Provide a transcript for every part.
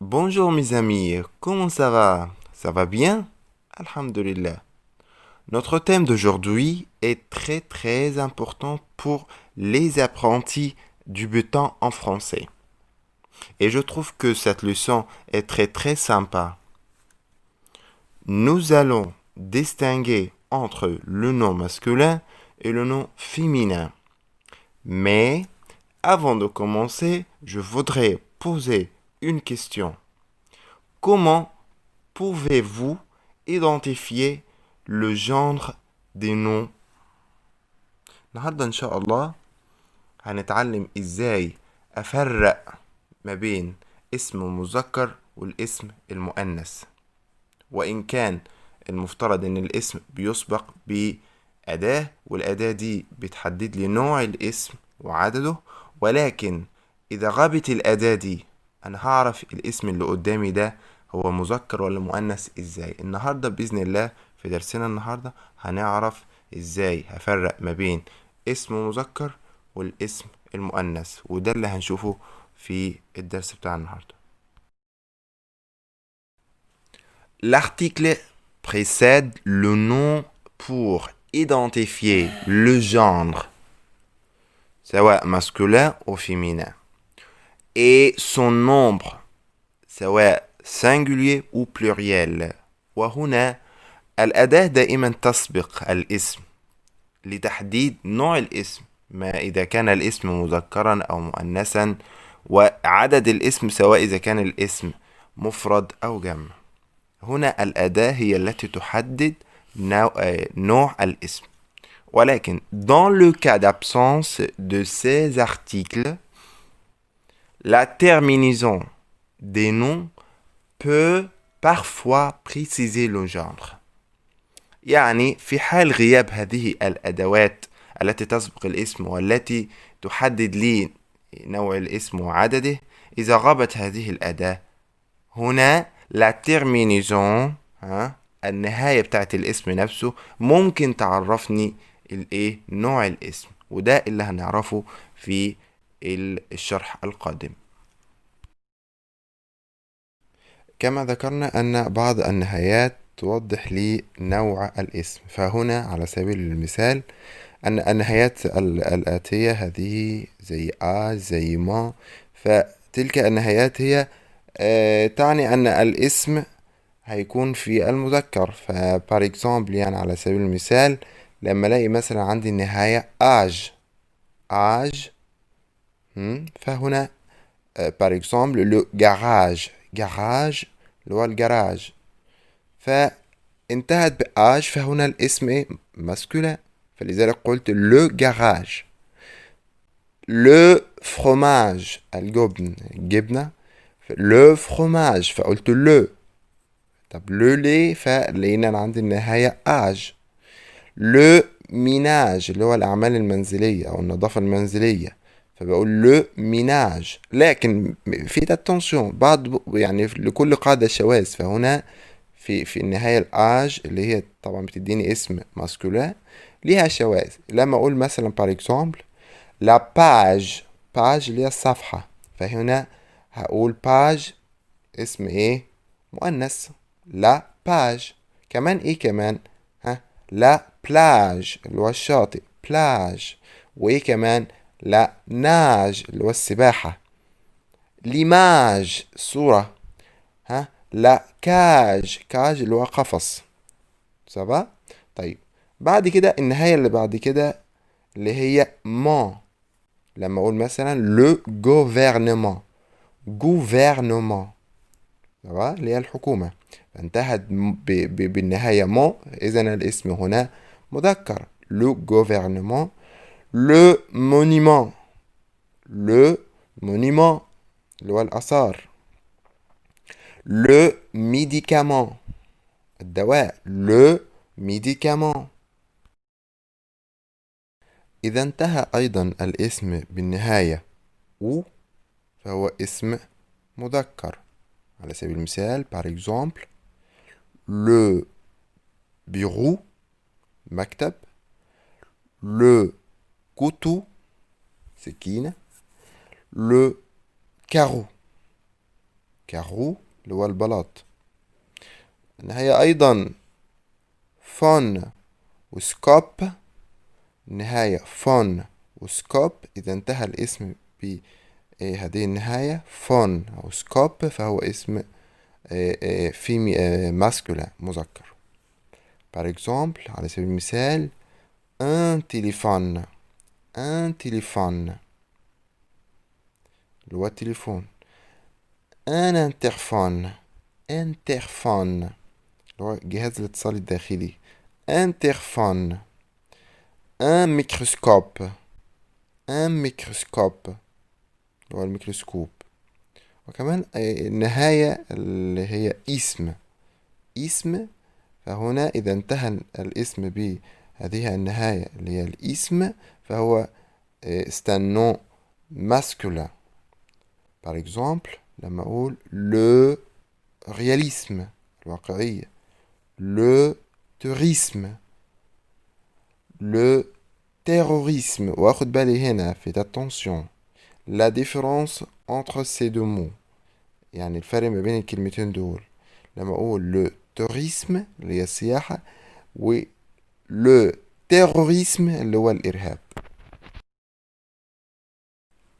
Bonjour mes amis, comment ça va? Ça va bien? Alhamdulillah. Notre thème d'aujourd'hui est très très important pour les apprentis débutants en français. Et je trouve que cette leçon est très très sympa. Nous allons distinguer entre le nom masculin et le nom féminin. Mais avant de commencer, je voudrais poser une question. Comment pouvez-vous identifier le genre des noms؟ النهاردة إن شاء الله هنتعلم إزاي أفرق ما بين اسم مذكر والاسم المؤنث، وإن كان المفترض إن الاسم بيسبق بأداة والأداة دي بتحدد لي نوع الاسم وعدده، ولكن إذا غابت الأداة دي أنا هعرف الاسم اللي قدامي ده هو مذكر ولا مؤنث إزاي. النهاردة بإذن الله في درسنا النهاردة هنعرف إزاي هفرق ما بين اسم مذكر والاسم المؤنث، وده اللي هنشوفه في الدرس بتاع النهاردة. L'article précède le nom pour identifier le genre, سواء masculin ou féminin, et son nombre, سواء singulier ou pluriel. وهنا الأداة دائما تسبق الاسم لتحديد نوع الاسم، ما إذا كان الاسم مذكرا أو مؤنثا، وعدد الاسم سواء إذا كان الاسم مفرد أو جمع. هنا الأداة هي التي تحدد نوع الاسم. ولكن dans le cas d'absence de ces articles, la terminaison des noms peut parfois préciser le genre. يعني في حال غياب هذه الأدوات التي تسبق الاسم والتي تحدد لي نوع الاسم وعدده، إذا غابت هذه الأداة هنا la terminaison، النهاية بتاعت الاسم نفسه ممكن تعرفني الايه نوع الاسم، وده اللي هنعرفه في الشرح القادم. كما ذكرنا أن بعض النهايات توضح لي نوع الاسم، فهنا على سبيل المثال أن النهايات الآتية هذه زي زي ما، فتلك النهايات هي تعني أن الاسم هيكون في المذكر. فبار اكزامبل يعني على سبيل المثال لما الاقي مثلا عندي النهاية آج فهنا بار اكزامبل لو جاراج اللي هو الجراج، فانتهت بآج فهنا الاسم ايه ماسكولا، فلذلك قلت لو جاراج. لو فروماج الجبنة لو فروماج فقلت لو. طب لو ليه؟ فلقينا عندي النهاية آج. لو ميناج اللي هو الأعمال المنزلية أو النظافة المنزلية، فبقول لو ميناج. لكن في اتنشن بعض يعني لكل قاعدة شواذ، فهنا في النهاية الآج اللي هي طبعا بتديني اسم ماسكولا ليها شواذ. لما أقول مثلا بار اكزامبل لا باج اللي هي الصفحة، فهنا هقول باج اسم ايه مؤنث لا باج. كمان ايه كمان لا بلاج اللي هو الشاطئ بلاج. وايه كمان لا ناج اللي هو السباحة. ليماج صورة. لا كاج اللي هو قفص. سبا. طيب بعد كده النهاية اللي بعد كده اللي هي مون، لما اقول مثلا لو gouvernement اللي هي الحكومة، فانتهت بالنهاية مو، إذا الاسم هنا مذكر. لو gouvernement. لو monument اللي هو الآثار. لو médicament الدواء لو médicament. إذا انتهى أيضا الاسم بالنهاية فهو اسم مذكر. على سبيل المثال par exemple le bureau مكتب. le couteau سكينة. le carreau كارو اللي هو البلاط. النهاية أيضا فون وسكوب. النهاية فون وسكوب، إذا انتهى الاسم بهذه النهاية فون أو سكوب فهو اسم في ماسكولا مذكر. par exemple على سبيل المثال un téléphone، un téléphone اللي هو التليفون. un interphone، interphone اللي هو جهاز الاتصال الداخلي. interphone. un microscope، un microscope اللي هو الميكروسكوب. وكمان النهاية اللي هي اسم، اسم، فهنا إذا انتهى الاسم بهذه النهاية اللي هي الاسم فهو c'est un nom masculin. par exemple لما أقول le réalisme الواقعية، le tourisme، le terrorisme. وأخد بالي هنا faites attention la différence entre ces deux mots، يعني الفرق ما بين الكلمتين دول. لما أقول le tourisme اللي هي السياحة و le terrorisme اللي هو الإرهاب.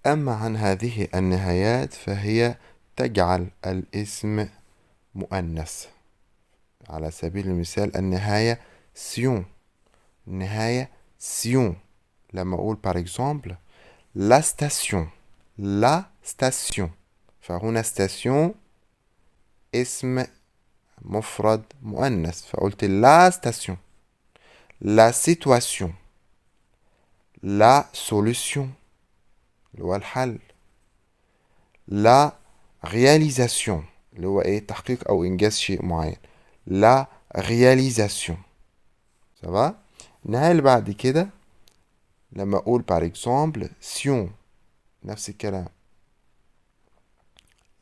أما عن هذه النهايات فهي تجعل الاسم مؤنث. على سبيل المثال النهاية سيون، النهاية سيون. لما أقول par exemple la station، la station، فهنا station اسم مفرد مؤنث فقلت la station. la situation، la solution اللي هو الحل. la réalisation اللي هو ايه تحقيق او انجاز شيء معين. la réalisation. ça va. النهاية اللي بعد كده لما اقول par exemple sion نفس الكلام.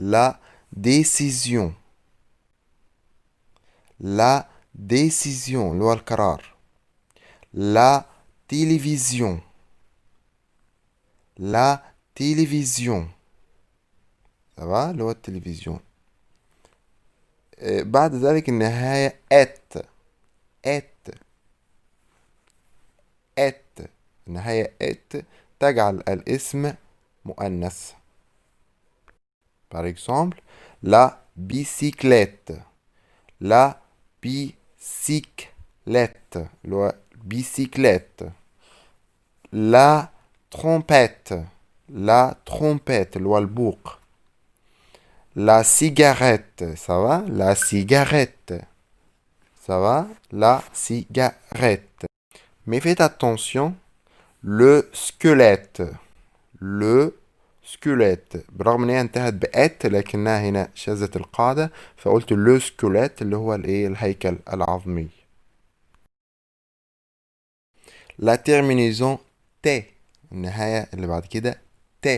la décision، la décision اللي هو القرار. la télévision، la télévision. ça va اللي هو التلفزيون. بعد ذلك النهاية et، et، et. النهاية et تجعل الاسم مؤنث. par exemple la bicyclette، la bicyclette اللي هو bicyclette. la trompette، la trompette اللي هو البوق. la cigarette، ça va la cigarette. ça va la cigarette. mais faites attention le squelette، le squelette برغم ان هي انتهت بأت لكنها هنا شذت القاعدة فقلت le squelette اللي هو الايه الهيكل العظمي. la terminaison T، النهاية اللي بعد كده T.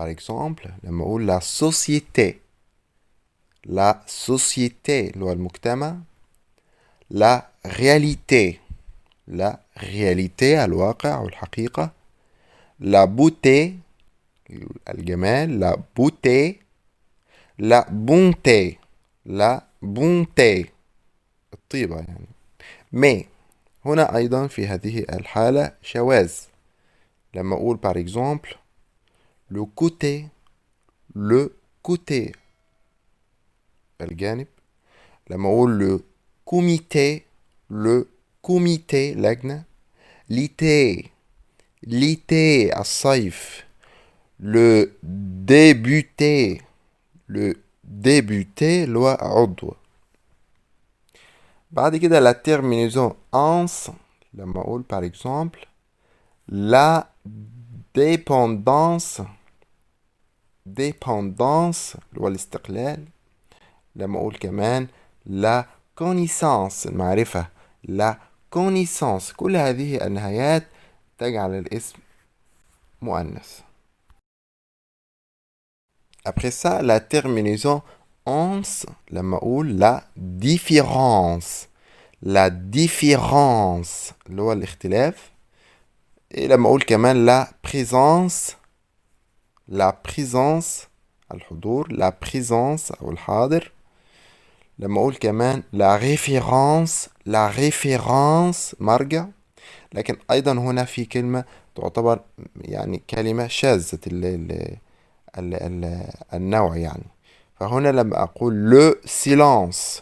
par exemple لما اقول la société، la société اللي هو المجتمع. la réalité، la réalité الواقع أو الحقيقة. la beauté الجمال، la beauté. la bonté، la bonté الطيبة يعني. mais هنا أيضا في هذه الحالة شواذ. لما أقول par exemple le côté، le côté الجانب. لما أقول le comité، le comité لجنة. l'été، l'été الصيف. le débuté، le débuté اللي هو عضو. بعد كده la terminaison ans لما أقول par exemple la dépendance، dépendance اللي هو الاستقلال. لما أقول كمان la connaissance المعرفة، la connaissance. كل هذه النهايات تجعل الاسم مؤنث. après ça la terminaison ans لما أقول la différence، la différence اللي هو الاختلاف. لما أقول كمان la présence، la présence الحضور، la présence أو الحاضر. لما أقول كمان la référence مرجع. لكن أيضا هنا في كلمة تعتبر يعني كلمة شاذة النوع يعني. فهنا لما أقول le silence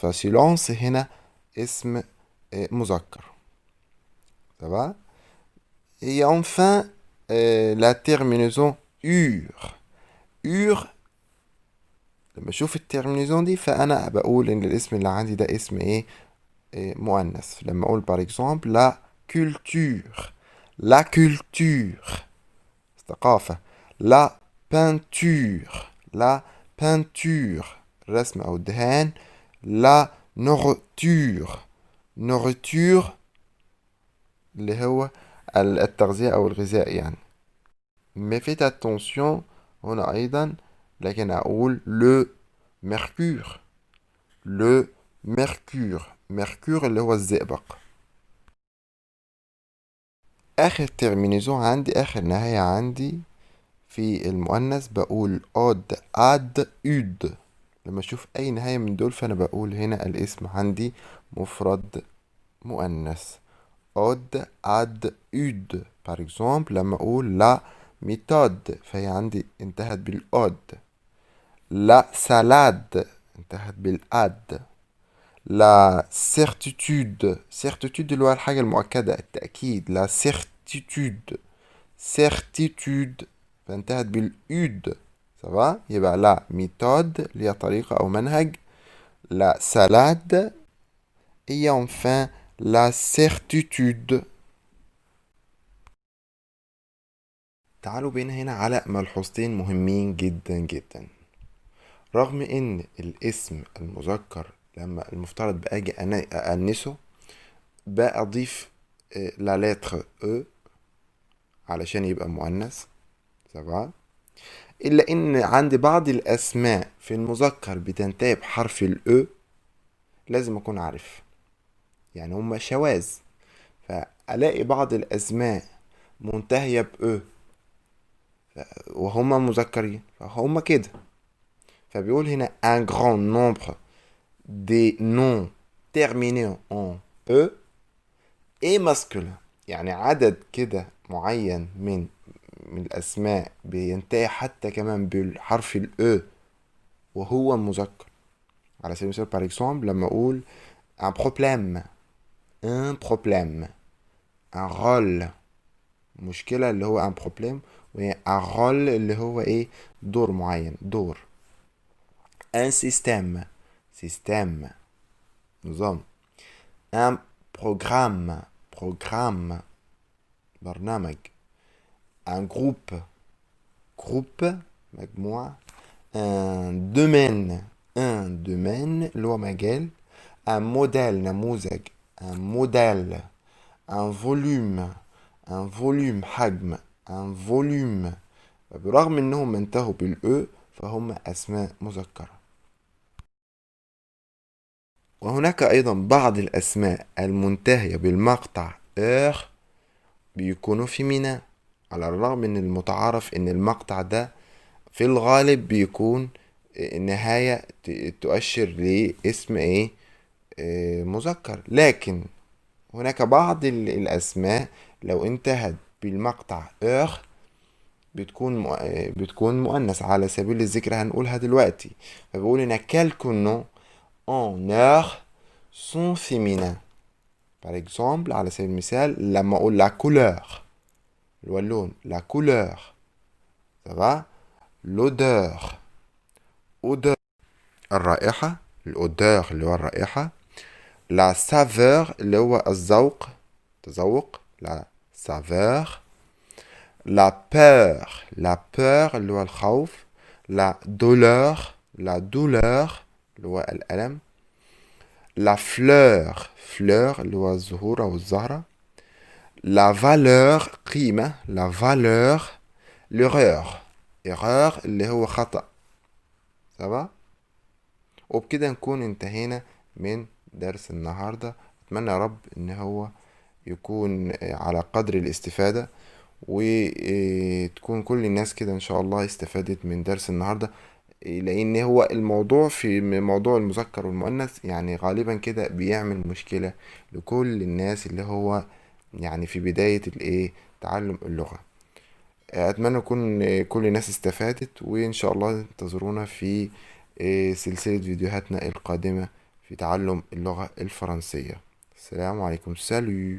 فsilence هنا اسم مذكر. Ça va? Et enfin, la terminaison ur. لما أشوف الترمينيزون دي فأنا بقول إن الاسم اللي عندي ده اسم إيه؟ مؤنث. لما أقول par exemple la culture ثقافة. la peinture رسم أو دهان. la nourriture اللي هو التغذية أو الغذاء يعني. mais faites attention هنا أيضا لكن أقول mercure mercure اللي هو الزئبق. آخر ترمينيزون عندي، آخر نهاية عندي في المؤنث بقول ad ud. لما أشوف أي نهاية من دول فأنا بقول هنا الاسم عندي مفرد مؤنث. ad ud par exemple لما أقول la méthode فهي عندي انتهت بالأود. la salade انتهت بالأد. la certitude اللي هو الحاجة المؤكدة التأكيد. la certitude فانتهت بالأود. ça va؟ يبقى la méthode اللي هي طريقة أو منهج. la salade et enfin la certitude. تعالوا بينا هنا على ملحوظتين مهمين جدا جدا. رغم ان الاسم المذكر لما المفترض باجي أأنسه بأضيف لا لتر او علشان يبقى مؤنث. سبعة. إلا إن عندي بعض الأسماء في المذكر بتنتهي بحرف الأو لازم أكون عارف يعني هما شواذ. فألاقي بعض الأسماء منتهية بأو وهما مذكرين فهما كده. فبيقول هنا un grand nombre des noms terminés en e et masculin يعني عدد كده معين من الأسماء بينتهي حتى كمان بالحرف الأو وهو مذكر. على سبيل المثال par exemple لما أقول un problème un rôle مشكلة اللي هو un problème و un rôle اللي هو إيه دور معين دور. un système نظام. un programme برنامج. un groupe مجموعة. un domaine اللي هو مجال. un modèle نموذج. un modèle. un volume حجم. un volume. برغم انهم انتهوا بالأو فهم اسماء مذكرة. وهناك ايضا بعض الاسماء المنتهية بالمقطع اخ بيكونوا فيمينا على الرغم من المتعارف ان المقطع ده في الغالب بيكون نهاية تؤشر لاسم ايه مذكر. لكن هناك بعض الاسماء لو انتهت بالمقطع اخ بتكون مؤنث. على سبيل الذكر هنقولها دلوقتي. فبقول هنا quelques noms en heure sont féminins. par exemple على سبيل المثال لما اقول la couleur اللي هو اللون la couleur. ça va. l'odeur الرائحة الأودeur اللي هو الرائحة. la saveur اللي هو الذوق تذوق la saveur. la peur اللي هو الخوف. la douleur اللي هو الألم. la fleur اللي هو الزهور أو الزهرة. la valeur قيمة. la valeur. l'erreur اللي هو خطأ. ça va. وبكده نكون انتهينا من درس النهاردة. أتمنى يا رب إن هو يكون على قدر الاستفادة وتكون كل الناس كده ان شاء الله استفادت من درس النهاردة. لان هو الموضوع في موضوع المذكر والمؤنث يعني غالبا كده بيعمل مشكلة لكل الناس اللي هو يعني في بداية الايه تعلم اللغة. اتمنى يكون كل الناس استفادت، وان شاء الله انتظرونا في سلسلة فيديوهاتنا القادمة في تعلم اللغة الفرنسية. السلام عليكم. سالو.